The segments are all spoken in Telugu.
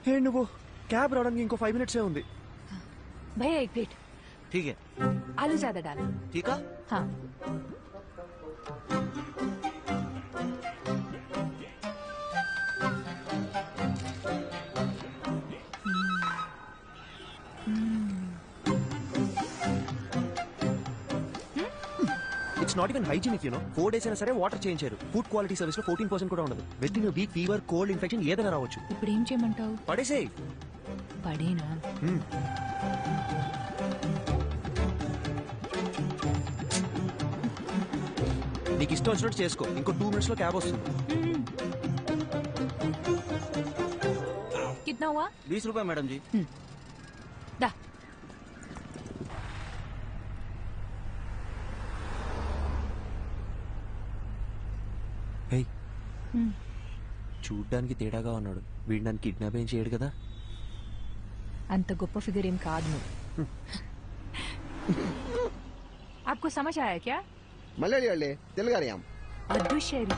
हे నువ్వు క్యాబ్ రావడానికి ఇంకో 5 మినిట్స్ ఉంది. भैया एक प्लेट. ठीक है. आलू ज्यादा डालो. ठीक है. हाँ. It's not even hygienic you know. 4 days అయినా సరే వాటర్ చేంజ్ చేయరు. ఫుడ్ క్వాలిటీ సర్వీస్ లో 14% కూడా ఉండదు. With in week fever, cold, infection ఏదైనా రావచ్చు. ఇప్పుడు ఏం చేయమంటావు? పడేసేయ్. పడేనా? నీకు ఇష్టం వచ్చినట్టు చేసుకో. ఇంకో 2 minutes లో క్యాబ్ వస్తుంది. कितना हुआ? 20 रुपए मैडम जी. दा. హే, చూడ్డానికి తేడాగా ఉన్నాడు. వీడు నన్ను కిడ్నాప్ ఏం చేయడు కదా? అంత గొప్ప ఫిగర్ ఏం కాదు నువ్వు. आपको समझ आया क्या? മലയാളി അല്ലേ? తెలుగు അറിയാം. അത് ശരി.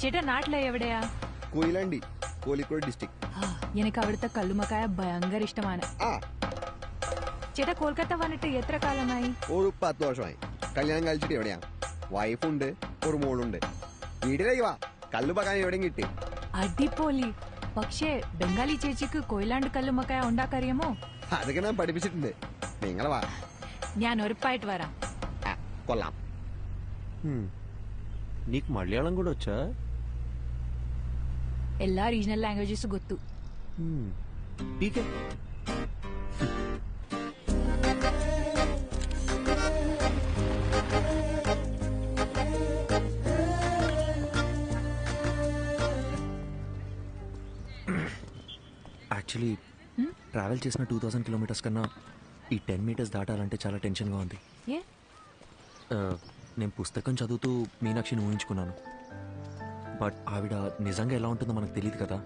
ചേട്ടാ നാട്ടിലെ എവിടെയാ? കൊയിലാണ്ടി, കോഴിക്കോട് ഡിസ്ട്രിക്ട്. എനിക്ക് അവിടുത്തെ കല്ലുമക്കായ ഭയങ്കര ഇഷ്ടമാണ്. ചേട്ടാ കൊൽക്കത്ത വന്നിട്ട് എത്ര കാലമായി? ഒരു 10 വർഷമായി. കല്യാണം കഴിച്ചിട്ട് എവിടെയാ? വൈഫുണ്ട്, ഒരു മോളുണ്ട്. വീട്ടിലേക്ക് വാ, കല്ലുമക്കായ എവിടെയും കിട്ടി. അടിപൊളി. പക്ഷേ ബംഗാളി ചേച്ചിക്ക് കൊയിലാണ്ട് കല്ലുമക്കായ ഉണ്ടാക്കറിയാമോ? അതൊക്കെ ഞാൻ പഠിപ്പിച്ചിട്ടുണ്ട്. നിങ്ങൾ വാ, ഞാൻ ഉറപ്പായിട്ട് വരാം. കൊള്ളാം. నీకు మలయాళం కూడా వచ్చా? എല്ലാ రీజనల్ లాంగ్వేజెస్ ಗೊತ್ತು. ఠీకే. యాక్చువల్లీ ట్రావెల్ చేసిన 2000 kilometers కన్నా ఈ 10 meters దాటాలంటే చాలా టెన్షన్గా ఉంది. నేను పుస్తకం చదువుతూ మీనాక్షిని ఊహించుకున్నాను. బట్ ఆవిడ నిజంగా ఎలా ఉంటుందో మనకు తెలియదు కదా.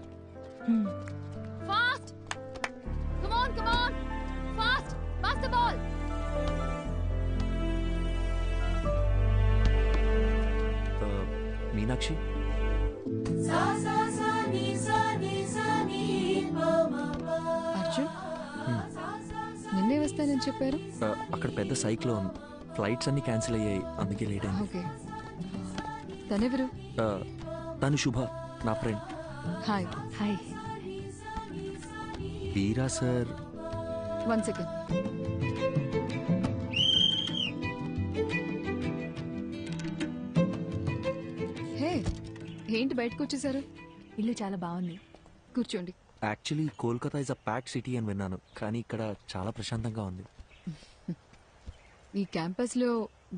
మీనాక్షి, అర్జున్ నిన్నే వస్తానని చెప్పారు. అక్కడ పెద్ద సైక్లోన్, ఫ్లైట్స్ అన్ని క్యాన్సిల్ అయ్యాయి, అందుకే లేట్ అయింది. ఓకే, తనెవరు? తను శుభ, నా ఫ్రెండ్. హాయ్. హాయ్. వీరా సార్. 1 second. హే, ఏంటి బయటకు వచ్చేసారు? ఇల్లు చాలా బాగుంది, కూర్చోండి. Actually Kolkata is a pack city అని విన్నాను, కానీ ఇక్కడ చాలా ప్రశాంతంగా ఉంది. ఈ క్యాంపస్ లో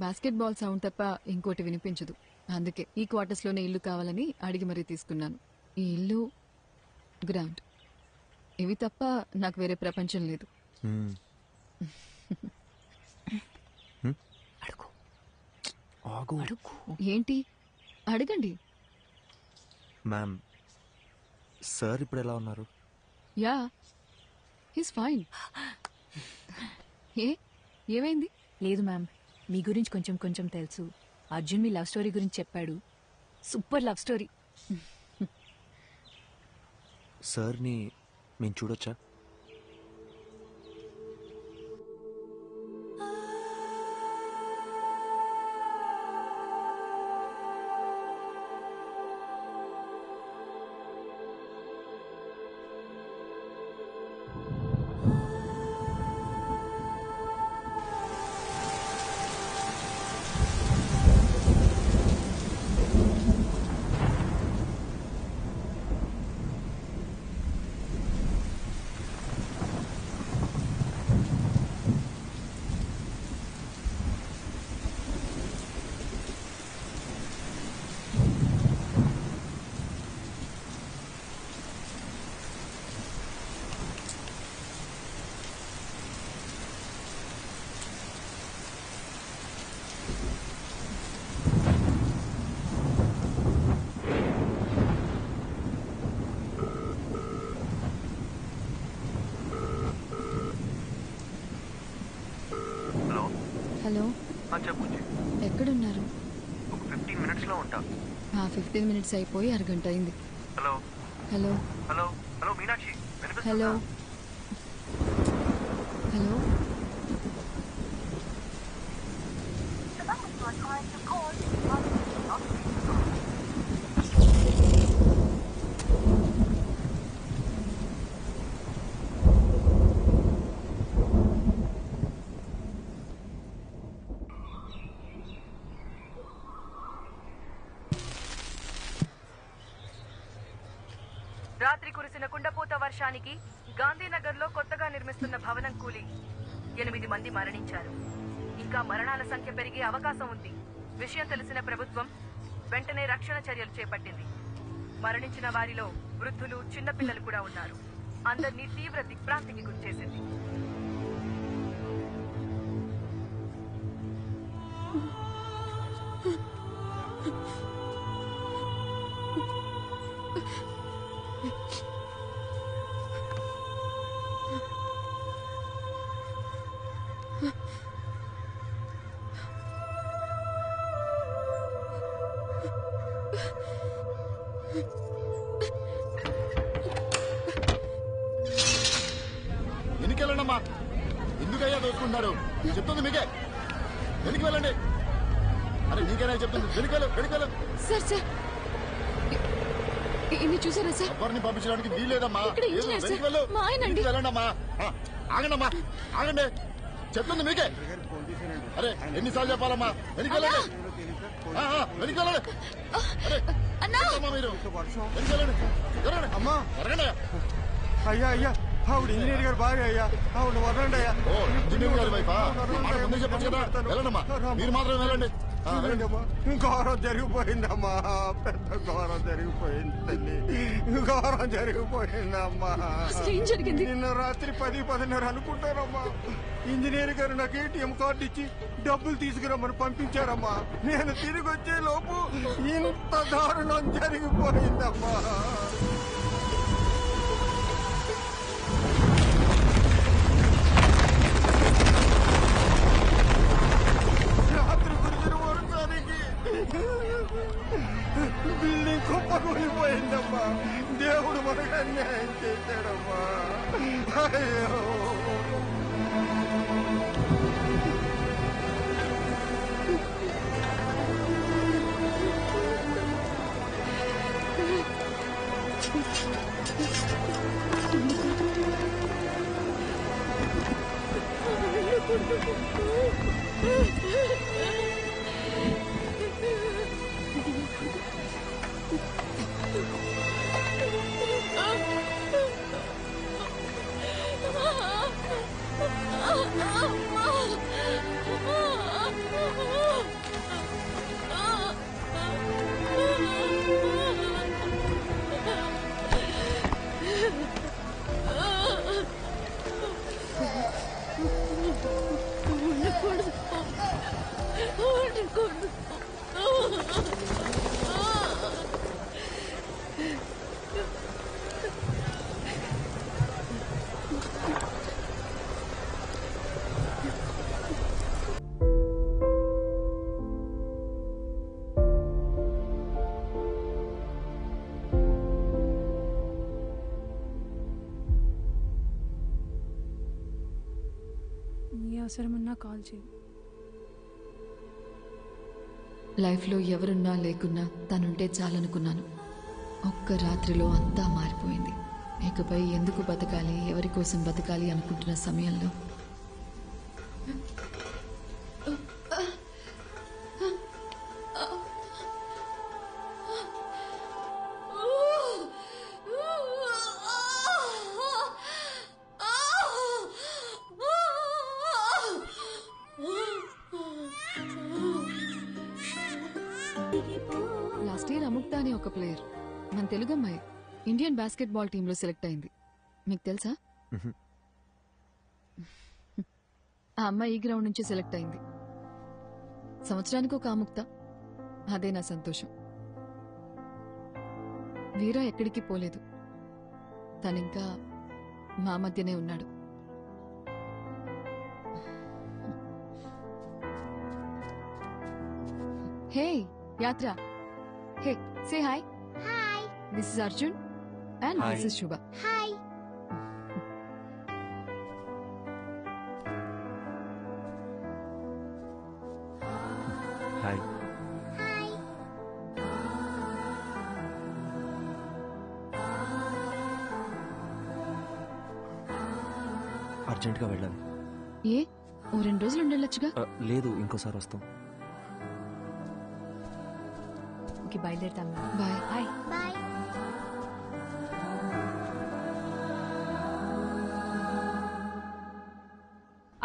బాస్కెట్ బాల్ సౌండ్ తప్ప ఇంకోటి వినిపించదు. అందుకే ఈ క్వార్టర్స్ లోనే ఇల్లు కావాలని అడిగి మరీ తీసుకున్నాను. ఈ ఇల్లు, గ్రౌండ్, ఇవి తప్ప నాకు వేరే ప్రపంచం లేదు. ఏంటి? అడగండి. మ్యామ్, సార్ ఇప్పుడు ఎలా ఉన్నారు? Yeah, he's fine. ఏమైంది? లేదు మ్యామ్, మీ గురించి కొంచెం కొంచెం తెలుసు. అర్జున్ మీ లవ్ స్టోరీ గురించి చెప్పాడు. Super love story. సార్ని మేము చూడొచ్చా? హలో, చెప్పు. ఎక్కడున్నారు? ఒక 15 minutes లో ఉంటా. 15 minutes అయిపోయి అరగంట అయింది. Hello hello hello hello Meenakshi. Hello hello రాత్రి కురిసిన కుండపోత వర్షానికి గాంధీనగర్లో కొత్తగా నిర్మిస్తున్న భవనం కూలి 8 మంది మరణించారు. ఇంకా మరణాల సంఖ్య పెరిగే అవకాశం ఉంది. విషయం తెలిసిన ప్రభుత్వం వెంటనే రక్షణ చర్యలు చేపట్టింది. మరణించిన వారిలో వృద్ధులు, చిన్నపిల్లలు కూడా ఉన్నారు. అందరినీ తీవ్ర దిగ్భ్రాంతికి గురిచేసింది. ఎన్నికెళ్ళండమ్మా. ఎందుకయ్యా దోచుకుంటున్నారు? చెప్తుంది మీకే. వెనక్కి వెళ్ళండి. అరే నీకేనా చెప్తుంది? వెనుకెళ్ళు. సార్ సార్ ఇన్ని చూసారా సార్? ఎవరిని పంపించడానికి వీల్లేదమ్మా. ఇక్కడ ఇంజనీర్ సార్. వెనక్కి వెళ్ళు. మా ఆయనండి. వెనక్కి వెళ్ళండమ్మా. ఆగండమ్మా, ఆగండి. చెప్తుంది మీకే. అరే ఎన్నిసార్లు చెప్పాలమ్మా? వెనక్కి వెళ్ళండి. వెనక్కి వెళ్ళండి. అరే ఏంటమ్మా మీరు? వెనక్కి వెళ్ళండి. జరగండి అమ్మా, జరగండి. అయ్యా ఆవిడ ఇంజనీర్ గారు భార్య అయ్యా, ఆవిడ వదలండి అయ్యా. ఓ ఇంజనీర్ గారి వైఫా? మాట ముందే చెప్పచ్చు కదా. వెళ్ళండమ్మా, మీరు మాత్రమే వెళ్ళండి. వెళ్ళండి. ఘోరం జరిగిపోయిందమ్మా, పెద్ద ఘోరం జరిగిపోయింది తల్లి, ఘోరం జరిగిపోయిందమ్మా. అసలు ఏం జరిగింది? నిన్న రాత్రి 10-10:30 అనుకుంటారమ్మా. ఇంజనీర్ గారు నాకు ఏటీఎం కార్డు ఇచ్చి డబ్బులు తీసుకురమ్మని పంపించారమ్మా. నేను తిరిగి వచ్చే లోపు ఇంత దారుణం జరిగిపోయిందమ్మా. రాత్రి కురిసిన వర్షానికి బిల్డింగ్ కుప్పకూలిపోయిందమ్మా. దేవుడు మనకు అన్యాయం చేశాడమ్మా. అయ్యో నీ అవసరమన్నా కాల్ చేయి. లైఫ్లో ఎవరున్నా లేకున్నా తనుంటే చాలనుకున్నాను. ఒక్క రాత్రిలో అంతా మారిపోయింది. ఇకపై ఎందుకు బతకాలి, ఎవరి కోసం బతకాలి అనుకుంటున్న సమయంలో లాస్ట్ ఇయర్ అముక్త అని ఒక ప్లేయర్, మన తెలుగు అమ్మాయి, ఇండియన్ బాస్కెట్ బాల్ టీంలో సెలెక్ట్ అయింది. మీకు తెలుసా? ఆ అమ్మాయి ఈ గ్రౌండ్ నుంచి సెలెక్ట్ అయింది. సంవత్సరానికి ఒక అముక్త, అదే నా సంతోషం. వీరా ఎక్కడికి పోలేదు, తనింకా మా మధ్యనే ఉన్నాడు. Hey Yatra, hey say hi. Hi. This is Arjun and Hi. This is Shubha. Hi. అర్జెంటుగా వెళ్ళాలి. ఏ ఓ 2 రోజులు ఉండొచ్చుగా. లేదు, ఇంకోసారి వస్తాం. ఓకే, బయలుదేరుతాం. బాయ్. బాయ్.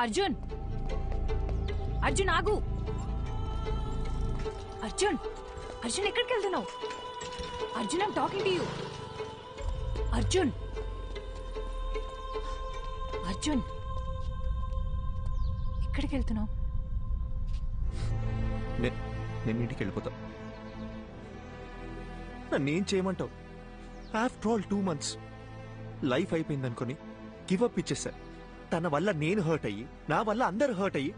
అర్జున్, అర్జున్ ఆగు. అర్జున్, అర్జున్ ఎక్కడికి వెళ్తున్నావు? Arjun, I'm talking to you. Arjun, Arjun ఎక్కడికి వెళ్తున్నావు? నేను ఇంటికి వెళ్ళిపోతా. నన్నేం చేయమంటావు? ఆఫ్టర్ ఆల్ 2 months లైఫ్ అయిపోయింది అనుకుని గివప్ ఇచ్చేసా. తన వల్ల నేను హర్ట్ అయ్యి, నా వల్ల అందరు హర్ట్ అయ్యి,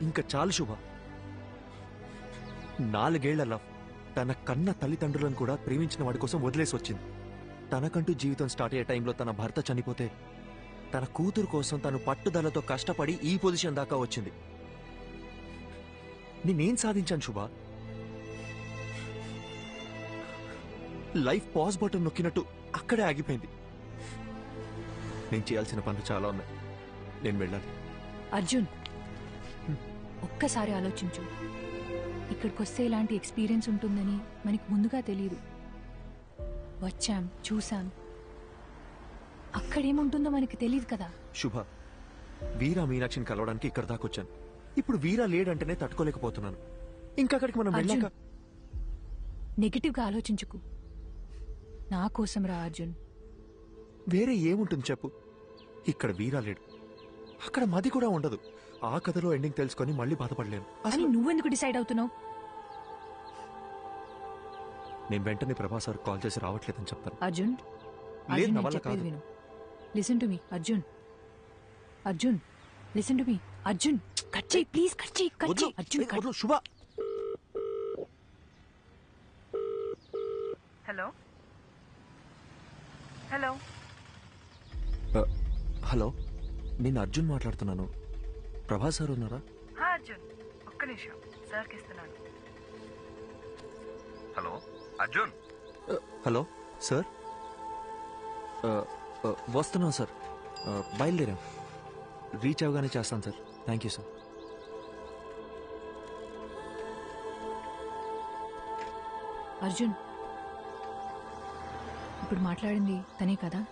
ఇంకా చాలు శుభ. 4 ఏళ్ల లవ్ తన కన్న తల్లిదండ్రులను కూడా ప్రేమించిన వాడి కోసం వదిలేసి వచ్చింది. తనకంటూ జీవితం స్టార్ట్ అయ్యే టైంలో తన భర్త చనిపోతే తన కూతురు కోసం తను పట్టుదలతో కష్టపడి ఈ పొజిషన్ దాకా వచ్చింది. నేనేం సాధించాను శుభ? లైఫ్ పాజ్ బటన్ నొక్కినట్టు అక్కడే ఆగిపోయింది. నేను చేయాల్సిన పనులు చాలా ఉన్నాయి. నేను వెళ్ళాలి. అర్జున్, ఒక్కసారి ఆలోచించు. ఇక్కడికి వస్తే ఇలాంటి ఎక్స్పీరియన్స్ ఉంటుందని మనకి ముందుగా తెలియదు. వచ్చాం, చూసాం, అక్కడేముంటుందో మనకి తెలియదు కదా. శుభ, వీరా మీనాక్షిని కలవడానికి ఇక్కడ దాకా వచ్చాను. ఇప్పుడు వీరా లేడంటేనే తట్టుకోలేకపోతున్నాను. ఇంకక్కడికి మనం అర్జున్, వెళ్ళాక నెగిటివ్ గా ఆలోచించుకు. నా కోసం రా అర్జున్. వేరే ఏముంటుంది చెప్పు? ఇక్కడ వీరా లేడు, అక్కడ మది కూడా ఉండదు. ఆ కథలో ఎండింగ్ తెలుసుకొని మళ్ళీ బాధపడలేను. అని అసలు నువ్వెందుకు డిసైడ్ అవుతున్నావు? నేను వెంటనే ప్రభాస్ సార్ కాల్ చేసి రావట్లేదని చెప్తాను. అర్జున్, లేదు, అర్జున్, నా నేను వల్ల చెప్పేది కాదు. విను. Listen to me Arjun. Arjun, listen to me Arjun. Cut చేయి ప్లీజ్, కట్ చేయి, కట్ వద్దు, చేయి. అర్జున్, ఏ, వద్దు, శుభ. హలో హలో హలో, నేను అర్జున్ మాట్లాడుతున్నాను. ప్రభాస్ సార్ ఉన్నారా? హా అర్జున్, ఒక్క నిమిషం సార్కి ఇస్తున్నాను. హలో అర్జున్. హలో సార్, వస్తున్నాం సార్. బయలుదేరాం. రీచ్ అవగానే చేస్తాను sir. Thank you sir. Arjun, ఇప్పుడు మాట్లాడింది తనే కదా?